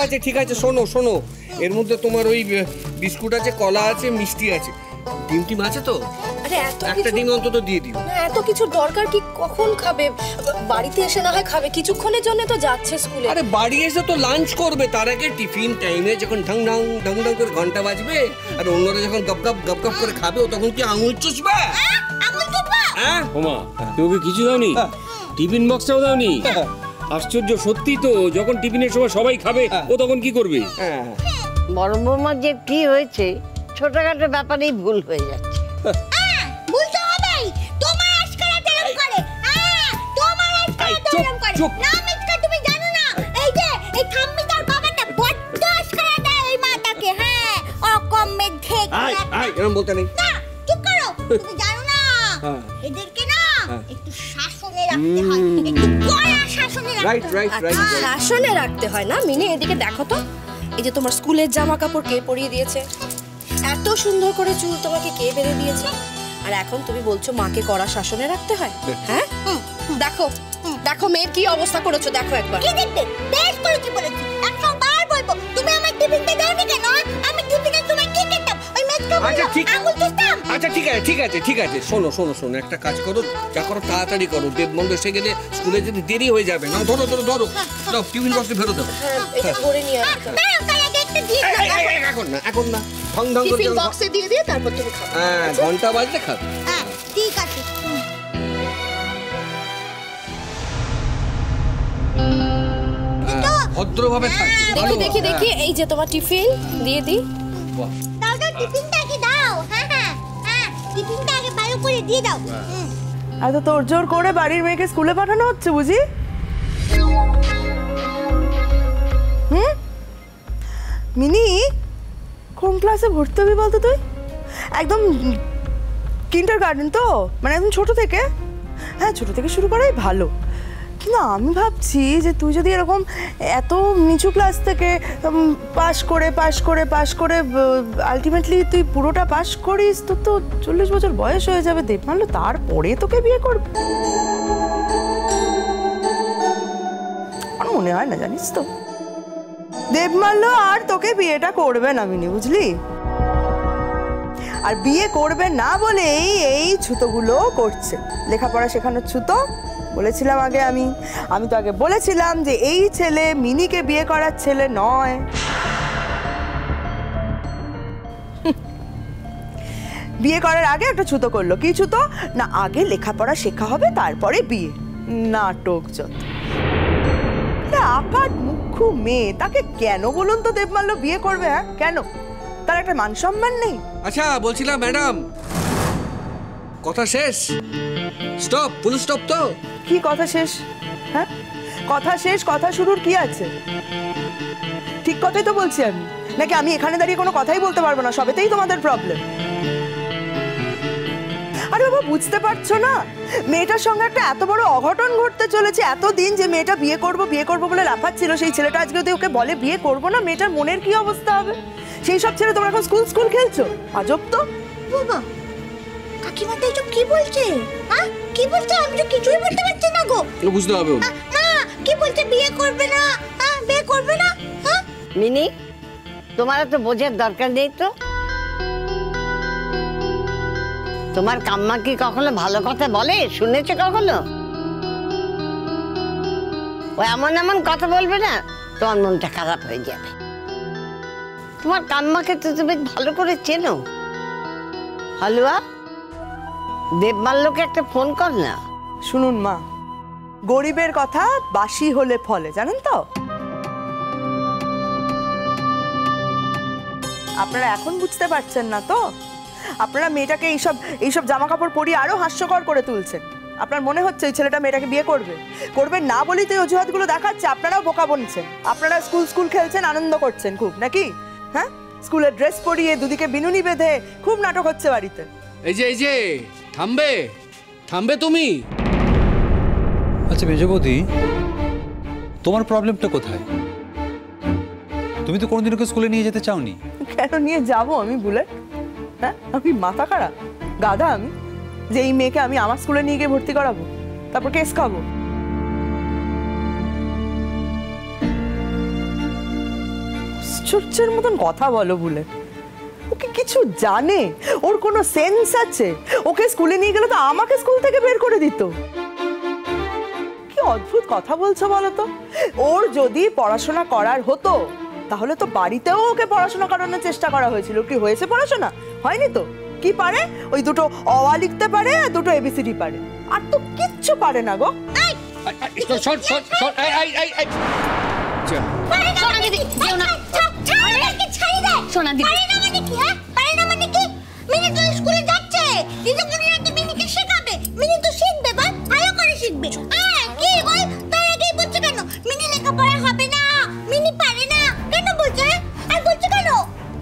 আচ্ছা ঠিক আছে শোনো শোনো, এর মধ্যে তোমার ওই বিস্কুট আছে, কলা আছে, মিষ্টি আছে, ডিম টিম আছে তো? আরে এত একটা ডিম অন্তত দিয়ে দিও। না এত কিছু দরকার কি? কখন খাবে? বাড়িতে এসে না হয় খাবে, কিছুক্ষণের জন্য তো যাচ্ছে স্কুলে। আরে বাড়ি এসে তো লাঞ্চ করবে, তার আগে টিফিন টাইমে যখন ঢং ঢং ঢং ঢং করে ঘন্টা বাজবে আর অন্যরা যখন গপ গপ করে খাবে, ও তখন কি আঙুল চুষবে? হ্যাঁ ওমা, তুমি কিছু দাওনি? টিফিন বক্সটাও দাওনি? আশ্চর্য সত্যি তো, যখন টিফিনের সময় সবাই খাবে ও তখন কি করবে? বড় বৌমা যে কি হয়েছে, ছোটখাটো ব্যাপারেই ভুল হয়ে যাচ্ছে। ভুল তো হবেই। তোমার আজকারা তেরম করে। তোমার আজকারা তেরম করে। না মিথ্যা, তুমি জানো না? এই যে এই ঠাম্মি তার বাবাটা বড্ড আজকারা দেয় এই মাটাকে। হ্যাঁ, অকম্মে ঢেক। এরকম বলতে নেই। না, চুপ করো। তুমি জানো না? এদেরকে না একটু শাসনে রাখতে হয়। একটু কড়া শাসনে রাখতে হয়। রাইট। শাসনে রাখতে হয় না? মিনি এদিকে দেখো তো, এই যে তোমার স্কুলের জামা কাপড় কে পরিয়ে দিয়েছে? এত সুন্দর করে চুল তোমাকে কে বেঁধে দিয়েছে? আর এখন তুমি বলছো মাকে কড়া শাসনে রাখতে হয়? হ্যাঁ, দেখো দেখো মেয়ের কি অবস্থা করেছো, দেখো একবার। কি দেখতে? বেশ করেছি বলেছি। 100 বার বলবো। তুমি আমার টিফিনটা দাওনি কেন? আমি টিফিনে তোমায় কি খেতাম? ওই মেজকা বললো আঙুল চুষতাম। আচ্ছা ঠিক আছে শোনো একটা কাজ করো, যা করো তাড়াতাড়ি করো, দেবমন্ড এসে গেলে স্কুলে যদি দেরি হয়ে যাবে। না ধরো দাও, টিফিন বক্সে ফেরত দাও। হ্যাঁ, এটা করে নিয়ে আসো। এখন না ঢং ঢং করে টিফিন বক্সে দিয়ে তারপর তুমি খাও। হ্যাঁ, ঘন্টা বাজলে খাবে। হ্যাঁ, ঠিক আছে। ভদ্রভাবে থাকবে। দেখি এই যে তোমার টিফিন দিয়ে দিই। দাও টিফিনটা আগে দাও। হ্যাঁ, টিফিনটা আগে ভালো করে দিয়ে দাও। এত তোর জোর করে বাড়ির মেয়েকে স্কুলে পাঠানো হচ্ছে বুঝি? মিনি, কোন ক্লাসে ভর্তি হবি বলতো তুই? একদম কিন্ডারগার্টেন তো, মানে একদম ছোট থেকে? হ্যাঁ, ছোট থেকে শুরু করাই ভালো। কিন্তু আমি ভাবছি যে তুই যদি এরকম এত নিচু ক্লাস থেকে পাশ করে আলটিমেটলি তুই পুরোটা পাশ করিস, তোর তো 40 বছর বয়স হয়ে যাবে দেবমাল্য, তারপরে তোকে বিয়ে করবে। আমার মনে হয় না, জানিস তো, দেবমাল্য আর তোকে বিয়েটা করবে না মিনি, বুঝলি? আর বিয়ে করবে না বলেই এই ছুতোগুলো করছে, লেখাপড়া শেখানোর ছুতো। বলেছিলাম আগে, আমি তো আগে বলেছিলাম যে এই ছেলে মিনিকে বিয়ে করার ছেলে নয়। বিয়ে করার আগে একটা ছুতো করলো। কি ছুতো না? আগে লেখাপড়া শেখা হবে, তারপরে বিয়ে। নাটক যত। আকার মুখ্য মেয়ে, তাকে কেন বলুন তো দেবমাল্য বিয়ে করবে? হ্যাঁ, কেন? তার একটা মান সম্মান নেই? আচ্ছা বলছিলাম ম্যাডাম, কথা শেষ? স্টপ, ফুল স্টপ তো? কি কথা শেষ? হ্যাঁ, কথা শেষ, কথা শুরুর কি আছে? ঠিক কথাই তো বলছি আমি। নাকি আমি এখানে দাঁড়িয়ে কোনো কথাই বলতে পারবো না? সবেতেই তোমাদের প্রবলেম। আরে বাবা, বুঝতে পারছো না? মেয়েটার সঙ্গে একটা এত বড় অঘটন ঘটতে চলেছে। এতদিন যে মেয়েটা বিয়ে করবো বলে লাফাচ্ছিল, সেই ছেলেটা আজকে যদি ওকে বলে বিয়ে করবো না, মেয়েটার মনের কি অবস্থা হবে? সেই সব ছেলে তোমরা এখন স্কুল খেলছো? আজব তো। বাবা, কাকিমা তো এসব কি বলছে? হ্যাঁ, কি বলছে? আমি তো কিছুই বলতে পারছি না গো। বুঝতে হবে না, কি বলছে? বিয়ে করবে না? হ্যাঁ, বিয়ে করবে না? হ্যাঁ মিনি, তোমার তো বোঝার দরকার নেই তো। তোমার কাম্মা কি কখনো ভালো কথা বলে? শুনেছো কখনো? ও এমন কথা বলবে না, তোমার মনটা খারাপ হয়ে যাবে। তোমার কাম্মাকে তো তুমি ভালো করে চেনো। হালুয়া, দেবমাল্যকে একটা ফোন কর না। শুনুন মা, গরিবের কথা বাসি হলে ফলে, জানেন তো? আপনারা এখন বুঝতে পারছেন না তো? আপনারা মেয়েটাকে এইসব জামা কাপড় পরিয়ে আরো হাস্যকর করে তুলছেন। আপনার মনে হচ্ছে এই ছেলেটা মেয়েটাকে বিয়ে করবে না বলেই তো এই অজুহাতগুলো দেখাচ্ছে। আপনারাও বোকা বনছেন। আপনারা স্কুল খেলছেন, আনন্দ করছেন খুব, নাকি? হ্যাঁ, স্কুলের ড্রেস পরিয়ে দুদিকে বিনুনি বেঁধে খুব নাটক হচ্ছে বাড়িতে। এই যে থামবে তুমি। আচ্ছা মেজ বৌদি, তোমার প্রবলেমটা কোথায়? তুমি তো কোনোদিন ওকে স্কুলে নিয়ে যেতে চাওনি। কেন নিয়ে যাব আমি বুলেট? হ্যাঁ, আমি মাথা খারাপ, গাধা আমি, যে এই মেয়েকে আমি আমার স্কুলে নিয়ে গিয়ে ভর্তি করাবো, তারপর কেস খাবো? আশ্চর্যের মতন কথা বলো বলে। ওকে কিছু জানে? ওর কোনো সেন্স আছে? ওকে স্কুলে নিয়ে গেলে তো আমাকে স্কুল থেকে বের করে দিত। কি অদ্ভুত কথা বলছো বলো তো। ওর যদি পড়াশোনা করার হতো তাহলে তো বাড়িতেও ওকে পড়াশোনা করানোর চেষ্টা করা হয়েছিল। কি হয়েছে পড়াশোনা? হয়নি তো। কি পারে? ওই দুটো অ লিখতে পারে আর দুটো এবিসিডি পারে, আর তো কিচ্ছু পারে না গো। সোনা দিদি যেও না, ছাড়ি দে। সোনা দিদি পারে না মানে কি? পারে না মানে কি? মিনি তো স্কুলে যাচ্ছে, দিদিমণিরা তো মিনিকে শেখাবে, মিনি তো শিখবে, ভালো করে শিখবে। কি বল, তার আগেই বলছে কেন মিনি লেখাপড়া হবে না, মিনি পারে না? কেন বলছে? আর বলছে কেন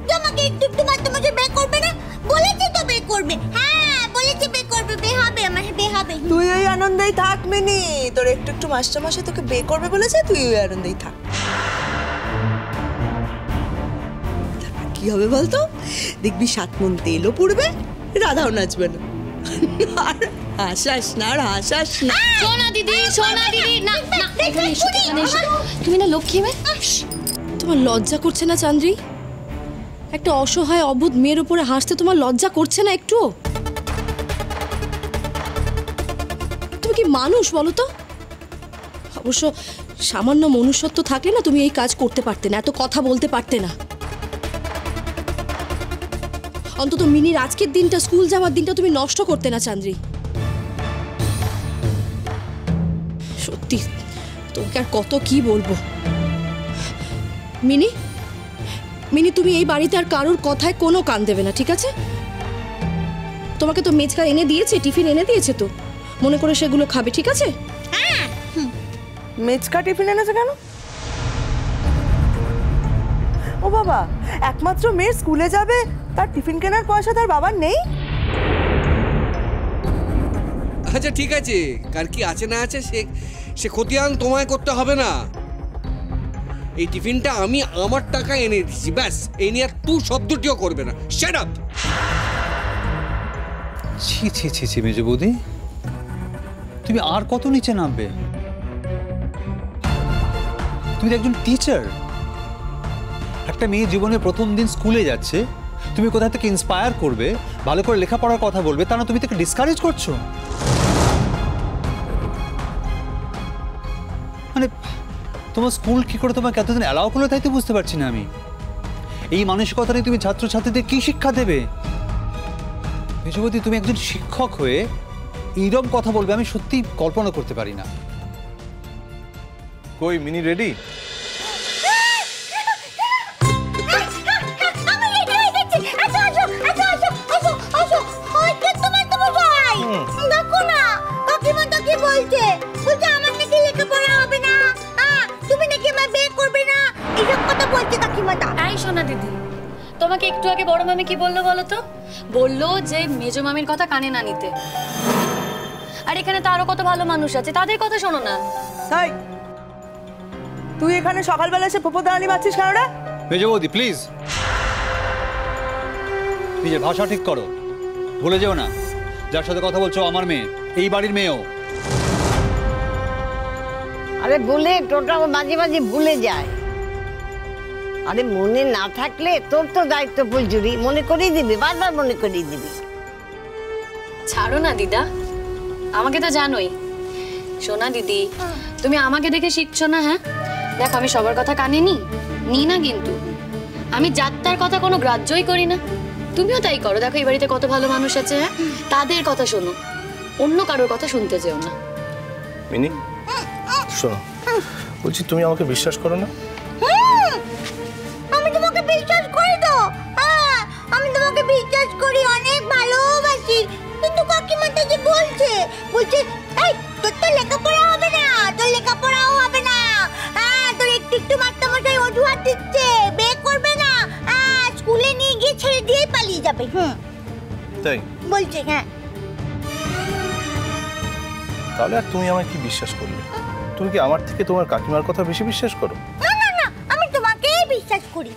তোমাকে একটু একটু মাঝে বে করবে না? বলেছে তো বে করবে। হ্যাঁ বলেছে বে করবে, বে হবে, আমার বে হবে। তুই ওই আনন্দেই থাক মিনি, তোর একটু একটু মাস্টারমশাই তোকে বে করবে বলেছে, তুই ওই আনন্দেই থাক। তারপর কি হবে বলতো? দেখবি 7 মণ তেলও পুড়বে, রাধাও নাচবে না। আর হাসাস না, আর হাসাস না। সোনা দিদি না না, এখানে এসো, এখানে এসো। তুমি না লক্ষ্মী মেয়ে। তোমার লজ্জা করছে না চান্দ্রি? একটা অসহায় অবুধ মেয়ের উপরে হাসতে তোমার লজ্জা করছে না একটু? তুমি কি মানুষ বলো তো? অবশ্য সামান্য মনুষ্যত্ব থাকলে না তুমি এই কাজ করতে পারতে না, এত কথা বলতে পারতে না। অন্তত মিনির আজকের দিনটা, স্কুল যাওয়ার দিনটা তুমি নষ্ট করতে না চান্দ্রি। সত্যি তোমাকে আর কত কি বলবো। মিনি মিনি তুমি এই বাড়িতে আর কারোর কথায় কোনো কান দেবে না, ঠিক আছে? তোমাকে তো মেজকা এনে দিয়েছে, টিফিন এনে দিয়েছে, তো মনে করে সেগুলো খাবে, ঠিক আছে? মেজকা টিফিন এনেছে কেন? ও বাবা, একমাত্র মেয়ে স্কুলে যাবে, তার টিফিন কেনার পয়সা তার বাবার নেই? আচ্ছা ঠিক আছে, কার কি আছে না আছে সে খতিয়ান তোমায় করতে হবে না। এই টিফিনটা আমি আমার টাকা এনে দিয়েছি, ব্যাস। এই নিয়ে তুই শব্দটিও করবে না। Shut up. ছি ছি ছি ছি মেজো বৌদি, তুমি আর কত নিচে নামবে? তুমি একজন টিচার, একটা মেয়ে জীবনের প্রথম দিন স্কুলে যাচ্ছে, তুমি কোথা থেকে ইন্সপায়ার করবে, ভালো করে লেখাপড়ার কথা বলবে, তা না তুমি তাকে ডিসকারেজ করছো। মানে তোমার স্কুল কি করে তোমাকে এতদিন অ্যালাউ করলো তাই তো বুঝতে পারছি না আমি। এই মানসিকতা নিয়ে তুমি ছাত্রছাত্রীদের কি শিক্ষা দেবে? মেজবতী, তুমি একজন শিক্ষক হয়ে এইরকম কথা বলবে আমি সত্যি কল্পনা করতে পারি না। কই মিনি রেডি? তোমাকে একটু আগে বড় মামি কি বললো বলো তো? বললো যে মেজো মামির কথা কানে না নিতে। আর এখানে তো আরো কত ভালো মানুষ আছে, তাদের কথা শোনো না। তাই তুই এখানে সকালবেলা এসে পোপোদানি বাচ্চিস কেন রে? মেজো বৌদি প্লিজ নিজের ভাষা ঠিক করো, ভুলে যেও না যার সাথে কথা বলছো আমার মেয়ে, এই বাড়ির মেয়েও। আরে বলে টোটাল মাঝে মাঝে ভুলে যায়। আরে মনে না থাকলে তোর তো দায়িত্ব ফুলঝুরি, মনে করিয়ে দিবি, বারবার মনে করিয়ে দিবি। ছাড়ো না দিদা, আমাকে তো জানোই। সোনা দিদি, তুমি আমাকে দেখে শিখছো না? হ্যাঁ দেখো, আমি সবার কথা কানে নি না, কিন্তু আমি যাত্রার কথা কোনো গ্রাহ্যই করি না। তুমিও তাই করো। দেখো এই বাড়িতে কত ভালো মানুষ আছে, হ্যাঁ তাদের কথা শোনো, অন্য কারোর কথা শুনতে যেও না। মিনি শোনো, বলছি তুমি আমাকে বিশ্বাস করো না? আমি তোমাকে বিশ্বাস করি তো, আমি তোমাকে বিশ্বাস করি, অনেক ভালোবাসি। কিন্তু কাকিমা তো যে বলছে এই তোর তো লেখাপড়া হবে না, তোর লেখাপড়াও হবে না, তোর একটু একটু মাস্টারমশাই অজুহাত দিচ্ছে, বে করবে না, স্কুলে নিয়ে গিয়ে ছেড়ে দিয়ে পালিয়ে যাবে। তাই বলছে। হ্যাঁ তাহলে আর তুমি আমায় কি বিশ্বাস করলে? তুমি কি আমার থেকে তোমার কাকিমার কথা বেশি বিশ্বাস করো? না না না, আমি তোমাকেই বিশ্বাস করি।